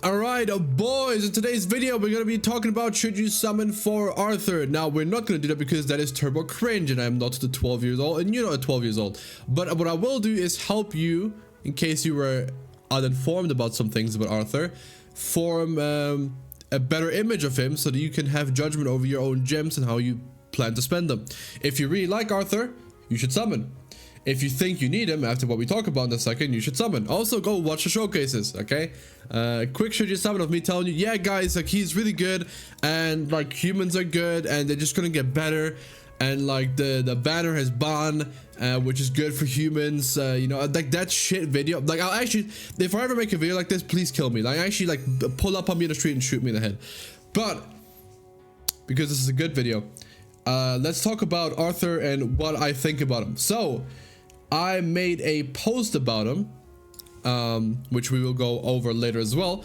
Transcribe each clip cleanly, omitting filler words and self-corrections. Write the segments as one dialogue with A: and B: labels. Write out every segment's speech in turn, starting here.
A: Alright, boys, in today's video we're going to be talking about should you summon for Arthur. Now we're not going to do that because that is turbo cringe and I'm not the 12 years old and you're not 12 years old. But what I will do is help you, in case you were uninformed about some things about Arthur, form a better image of him so that you can have judgment over your own gems and how you plan to spend them. If you really like Arthur, you should summon. If you think you need him, after what we talk about in a second, you should summon. Also, go watch the showcases, okay? Quick should you summon of me telling you, yeah, guys, like, he's really good, and, like, humans are good, and they're just gonna get better, and, like, the banner has Ban, which is good for humans, you know, like, that shit video. Like, I'll actually, if I ever make a video like this, please kill me. Like, actually, like, pull up on me in the street and shoot me in the head. But, because this is a good video, let's talk about Arthur and what I think about him. So, I made a post about him, which we will go over later as well,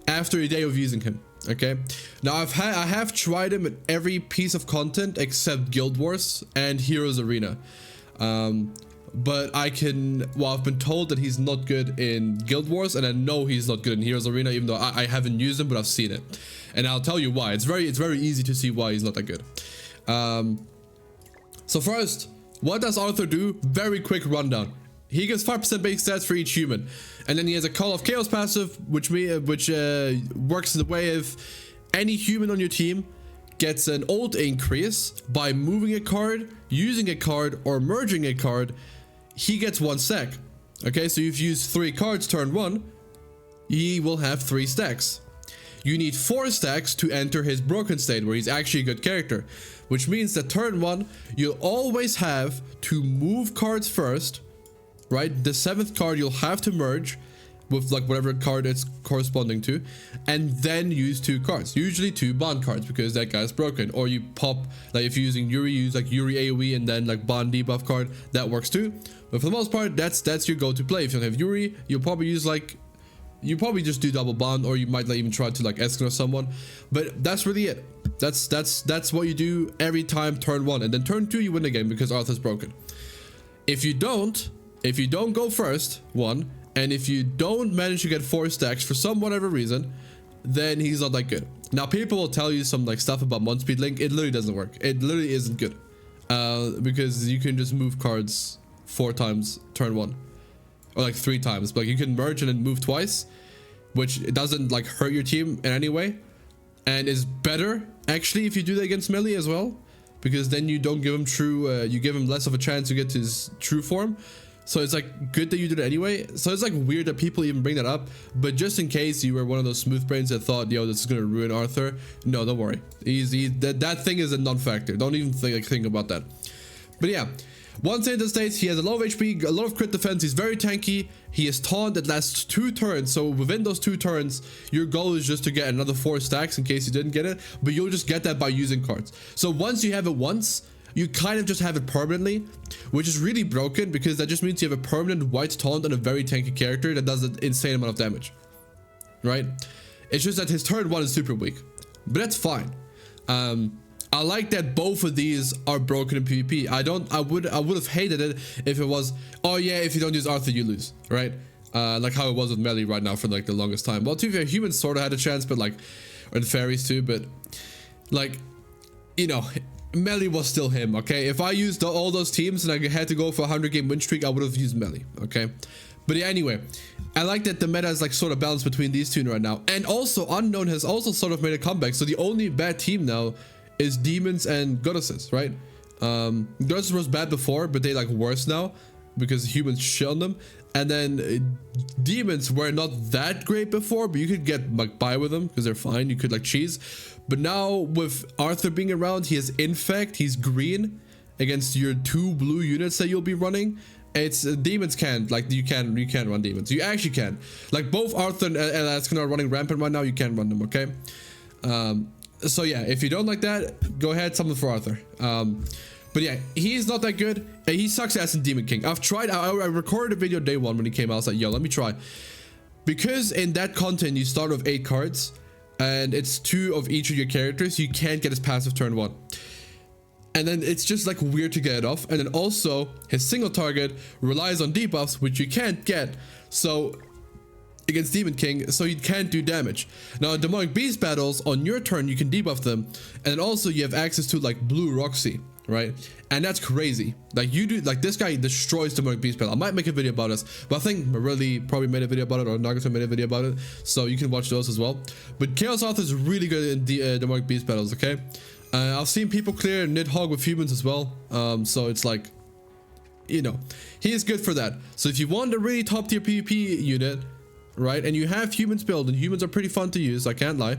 A: after a day of using him. Okay, now I have tried him in every piece of content except Guild Wars and Heroes Arena, but I've been told that he's not good in Guild Wars, and I know he's not good in Heroes Arena, even though I haven't used him, but I've seen it, and I'll tell you why. It's very easy to see why he's not that good. So first, what does Arthur do? Very quick rundown. He gets 5% base stats for each human, and then he has a Call of Chaos passive, which works in the way if any human on your team gets an ult increase by moving a card, using a card, or merging a card, he gets 1 stack. Okay, so if you use 3 cards turn 1, he will have 3 stacks. You need 4 stacks to enter his broken state, where he's actually a good character, which means that turn 1, you'll always have to move cards first, right? The 7th card you'll have to merge with, like, whatever card it's corresponding to, and then use 2 cards, usually 2 bond cards, because that guy's broken. Or you pop, like, if you're using Yuri, use like Yuri AoE and then like bond debuff card, that works too. But for the most part, that's your go-to play. If you don't have Yuri, you'll probably use, like, you probably just do double bond, or you might, like, even try to, like, Escanor someone. But that's really it. That's what you do every time turn 1, and then turn 2 you win the game because Arthur's broken. If you don't go first, 1, and if you don't manage to get 4 stacks for some whatever reason, then he's not that good. Now people will tell you some, like, stuff about mod speed link. It literally doesn't work. It literally isn't good, because you can just move cards 4 times turn 1, or like 3 times. Like, you can merge and then move twice, which it doesn't, like, hurt your team in any way, and is better actually if you do that against Meli as well, because then you don't give him true, you give him less of a chance to get to his true form. So it's, like, good that you did it anyway. So it's, like, weird that people even bring that up, but just in case you were one of those smooth brains that thought, yo, this is gonna ruin Arthur, no, don't worry. That thing is a non-factor. Don't even think about that. But yeah, once in the states, he has a lot of HP, a lot of crit defense, he's very tanky, he has taunt that lasts 2 turns, so within those 2 turns, your goal is just to get another 4 stacks in case you didn't get it, but you'll just get that by using cards. So once you have it once, you kind of just have it permanently, which is really broken, because that just means you have a permanent white taunt on a very tanky character that does an insane amount of damage, right? It's just that his turn 1 is super weak, but that's fine. I like that both of these are broken in PvP. I would have hated it if it was, oh yeah, if you don't use Arthur, you lose, right? Like how it was with Meli right now for, like, the longest time. Well, to be fair, humans sort of had a chance, but, like, or the fairies too, but, like, you know, Meli was still him, okay? If I used all those teams and I had to go for a 100-game win streak, I would have used Meli, okay? But yeah, anyway, I like that the meta is, like, sort of balanced between these two right now. And also, Unknown has also sort of made a comeback, so the only bad team now is demons and goddesses, right? Goddesses was bad before, but they, like, worse now because humans shit on them. And then demons were not that great before, but you could get, like, by with them because they're fine. You could, like, cheese. But now with Arthur being around, he has Infect, he's green against your 2 blue units that you'll be running. It's demons can't, like, you can't run demons. You actually can, like, both Arthur and Escanor are running rampant right now. You can run them, okay? So yeah, if you don't like that, go ahead, summon for Arthur. But yeah, he's not that good. He sucks ass in Demon King. I've tried, I recorded a video day 1 when he came out. I was like, yo, let me try. Because in that content, you start with 8 cards, and it's 2 of each of your characters. You can't get his passive turn 1. And then it's just, like, weird to get it off. And then also, his single target relies on debuffs, which you can't get. So against Demon King, so you can't do damage. Now in Demonic Beast battles, on your turn you can debuff them, and then also you have access to like Blue Roxy, right? And that's crazy. Like you do, like this guy destroys Demonic Beast battle. I might make a video about this, but I think Meli probably made a video about it, or Nagato made a video about it, so you can watch those as well. But Chaos Arthur is really good in the Demonic Beast battles, okay? I've seen people clear Nidhogg with humans as well, so it's like, you know, he is good for that. So if you want a really top tier PvP unit, right, and you have humans built, and humans are pretty fun to use, I can't lie,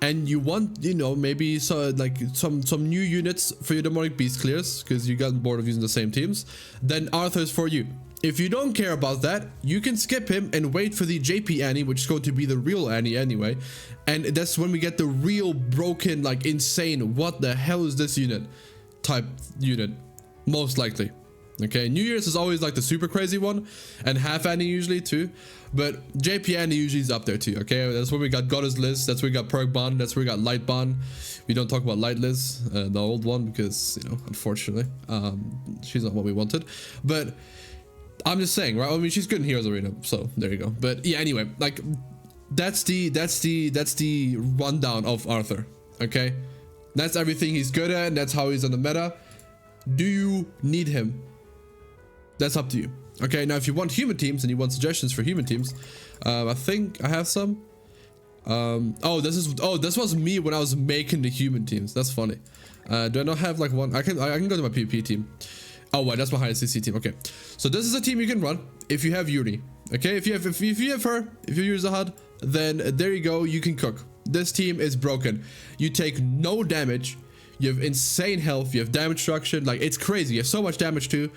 A: and you want, you know, maybe so like some new units for your Demonic Beast clears because you got bored of using the same teams, then Arthur is for you. If you don't care about that, you can skip him and wait for the JP Annie, which is going to be the real Annie anyway, and that's when we get the real broken, like insane, what the hell is this unit type unit, most likely. Okay, New Year's is always like the super crazy one, and half Annie usually too, but JP Annie usually is up there too. Okay, that's where we got Goddess Liz, that's where we got Perk Bond, that's where we got Light Bond. We don't talk about Light Liz, the old one, because, you know, unfortunately, she's not what we wanted. But I'm just saying, right? I mean, she's good in Heroes Arena, so there you go. But yeah, anyway, like that's the rundown of Arthur. Okay, that's everything he's good at, and that's how he's on the meta. Do you need him? That's up to you. Okay, now if you want human teams and you want suggestions for human teams, I think I have some. This was me when I was making the human teams. That's funny. Do I not have like one? I can go to my PvP team. Oh wait, that's my highest CC team. Okay, so this is a team you can run if you have Yuri. Okay, if you have her, if you use Zahad, then there you go. You can cook. This team is broken. You take no damage. You have insane health. You have damage destruction. Like, it's crazy. You have so much damage too.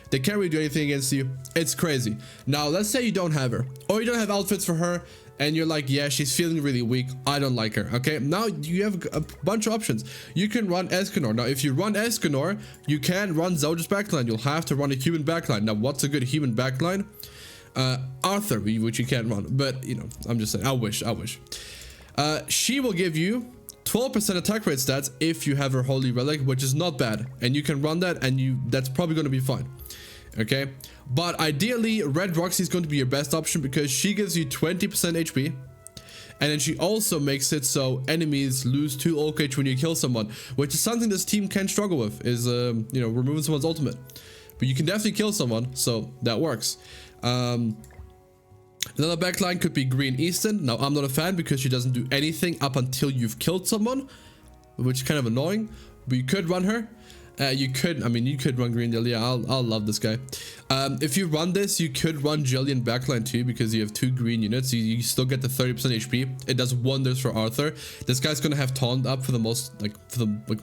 A: They can't really do anything against you. It's crazy. Now, let's say you don't have her, or you don't have outfits for her, and you're like, yeah, she's feeling really weak. I don't like her. Okay, now you have a bunch of options. You can run Escanor. Now, if you run Escanor, you can run Zoldy's backline. You'll have to run a human backline. Now, what's a good human backline? Arthur, which you can't run. But, you know, I'm just saying, I wish. She will give you 12% attack rate stats if you have her Holy Relic, which is not bad. And you can run that, and that's probably going to be fine. Okay, but ideally Red Roxy is going to be your best option because she gives you 20% HP, and then she also makes it so enemies lose 2 ult when you kill someone, which is something this team can struggle with, is you know, removing someone's ultimate. But you can definitely kill someone, so that works. Another backline could be Green Easton. Now, I'm not a fan because she doesn't do anything up until you've killed someone, which is kind of annoying, but you could run her. You could run Green Delia. I'll love this guy. If you run this, you could run Jillian backline too, because you have 2 green units. You still get the 30% HP. It does wonders for Arthur. This guy's gonna have taunt up for the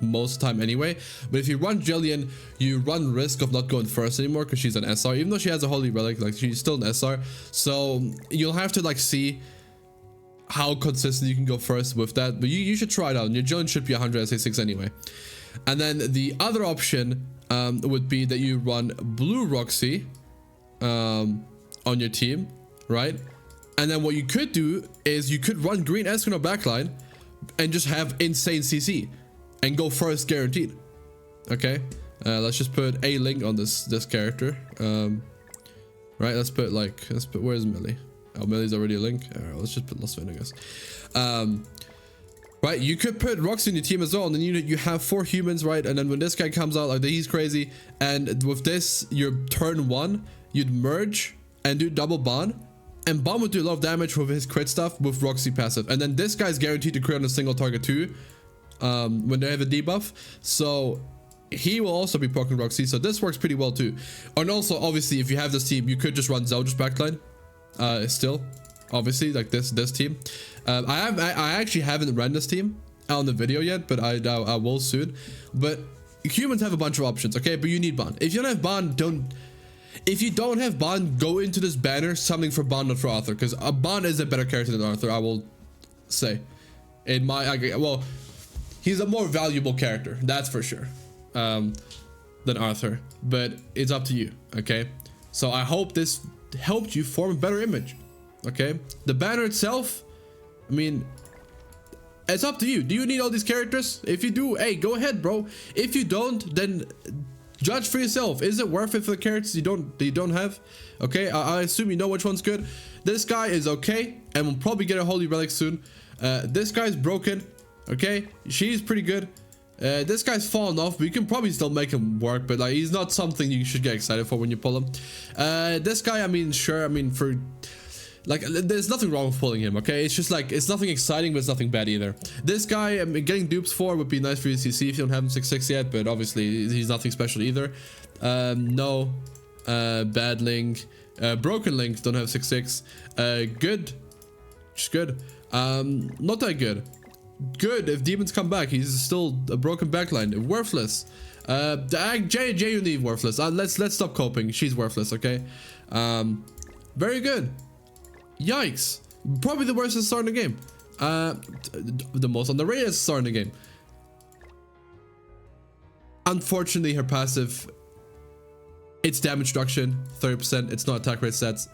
A: most time anyway. But if you run Jillian, you run risk of not going first anymore because she's an SR. Even though she has a Holy Relic, like, she's still an SR. So you'll have to like see how consistent you can go first with that. But you should try it out. And your Jillian should be 100 SA6 anyway. And then the other option would be that you run Blue Roxy on your team, right? And then what you could do is you could run Green Escanor backline and just have insane CC and go first guaranteed. Okay, let's just put a link on this character. Right, let's put where's Meli? Oh, Meli's already a link. Let's just put Las Vegas. Right, you could put Roxy in your team as well, and then you have 4 humans, right? And then when this guy comes out, like, he's crazy, and with this, your turn 1, you'd merge and do double Bond, and Bond would do a lot of damage with his crit stuff with Roxy passive, and then this guy's guaranteed to crit on a single target too, when they have a debuff, so he will also be proccing Roxy, so this works pretty well too. And also, obviously, if you have this team, you could just run Zelda's backline, still. Obviously, like this team. I actually haven't run this team on the video yet, but I will soon. But humans have a bunch of options, okay? But you need Bond. If you don't have Bond, if you don't have Bond, go into this banner something for Bond, not for Arthur, because Bond is a better character than Arthur, I will say. Well, he's a more valuable character, that's for sure, than Arthur. But it's up to you, okay? So I hope this helped you form a better image. Okay, the banner itself, I mean, it's up to you. Do you need all these characters? If you do, hey, go ahead, bro. If you don't, then Judge for yourself. Is it worth it for the characters you don't have? Okay, I assume you know which one's good. This guy is okay, and we'll probably get a holy relic soon. This guy's broken. Okay, she's pretty good. This guy's fallen off, but you can probably still make him work, but like he's not something you should get excited for when you pull him. This guy, I mean, sure, I mean, for like, there's nothing wrong with pulling him, okay? It's just like, it's nothing exciting, but it's nothing bad either. This guy, I mean, getting dupes for would be nice for you to see if you don't have him 6-6 yet, but obviously he's nothing special either. No, bad link, broken link, don't have 6-6. Good, just good. Not that good. Good if demons come back. He's still a broken backline. Worthless. Genuinely worthless. Let's stop coping. She's worthless, okay? Very good. Yikes. Probably the worst start in the game. The most underrated start in the game. Unfortunately, her passive, it's damage reduction, 30%. It's not attack rate stats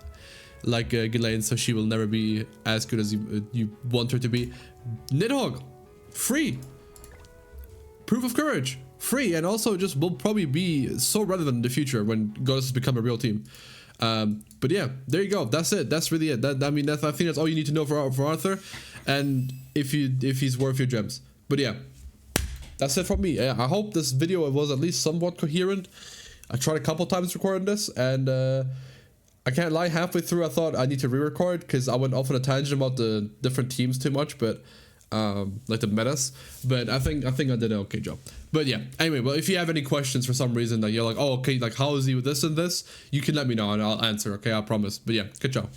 A: like GALAND, so she will never be as good as you want her to be. Nidhogg, free. Proof of courage, free, and also just will probably be so relevant in the future when goddesses become a real team. But yeah, there you go. That's it. That's really it. I mean, I think that's all you need to know for Arthur, and if he's worth your gems. But yeah, that's it from me. I hope this video was at least somewhat coherent. I tried a couple times recording this, and I can't lie, halfway through I thought I need to re-record because I went off on a tangent about the different teams too much, but like the metas, but I think I did an okay job. But yeah, anyway, well, if you have any questions for some reason that you're like, oh, okay, like how is he with this and this, you can let me know and I'll answer, okay? I promise. But yeah, good job.